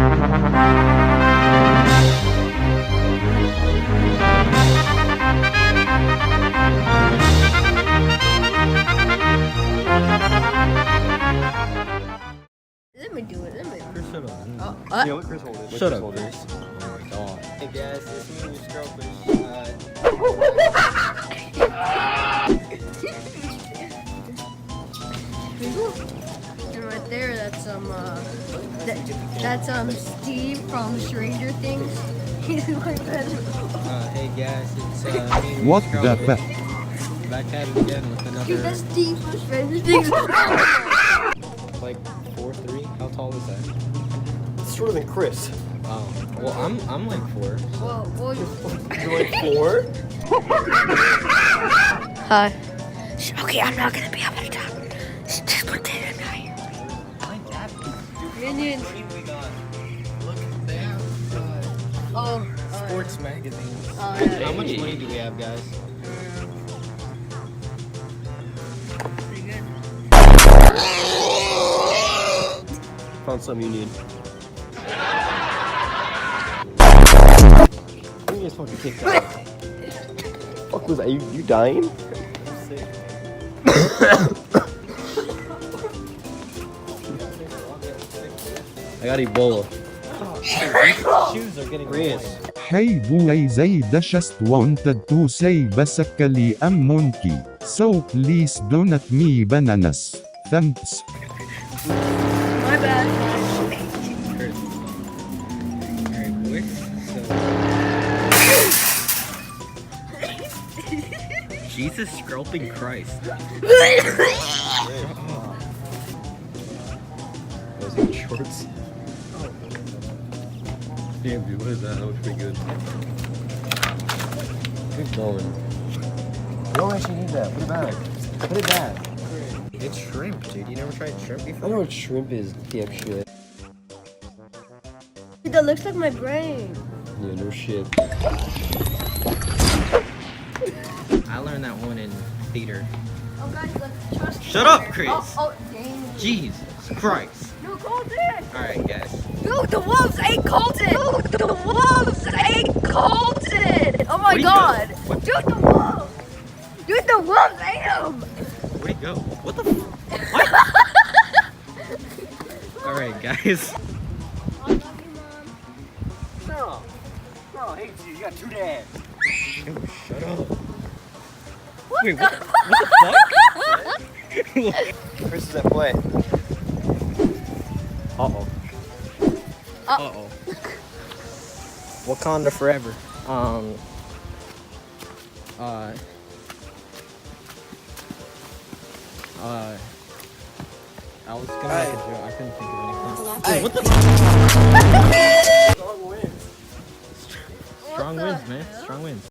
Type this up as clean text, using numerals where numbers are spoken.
Let me do it. Let me. Chris, shut up. Yeah, let Chris hold it. Shut up, hold it. Chris. Oh my god. Hey guys, it's me, Scrubfish. And right there, that's Steve from Stranger Things. He's my best. Hey guys, it's me. What the Scrubfish. fuck? Back at it again with Dude, another. that's Steve from Stranger Things. Like 4'3". How tall is that? It's shorter than Chris. Oh, well I'm like 4. well, You're like 4? Hi. Okay, I'm not gonna be able to talk. Just pretend I'm not here. Minions. we got? Look, they have sports magazines. Oh, yeah. How much money do we have, guys? Pretty good. Found some you need. You just fucking kicked out. Fuck was that? You dying? I'm sick. I got Ebola. Shoes are getting Chris. Hey boy زي just wanted to say basically I'm monkey. So please donate me bananas. Thanks. My bad. Chris. Alright, boys. So. Jesus scraping Christ. Was he in shorts? Damn, dude, what is that? That looks pretty good. Good going. You don't actually need that. Put it back. Put it back. It's shrimp, dude. You never tried shrimp I before? don't know what shrimp is. Damn shit. Dude, that looks like my brain. Yeah, no shit. I learned that one in theater. Oh, guys, let's trust. Shut up, Chris. Oh, dang. Jesus Christ. No, Colton. Alright, guys. Dude, the wolves ate Colton. Dude, the wolves ate Colton. Oh my Where'd he go? god. What? Dude, the wolves. Dude, the wolves ate him. Where'd he go? What the What? Alright, guys. I love you, Mom. No. No, I hate you. You got 2 dads. Oh, shut up. What Wait, the what the fuck? Chris is at play. Uh-oh. Uh-oh. Wakanda forever. I was gonna make a joke. I couldn't think of anything. Wait, what the Strong winds. Strong winds, man. Strong winds.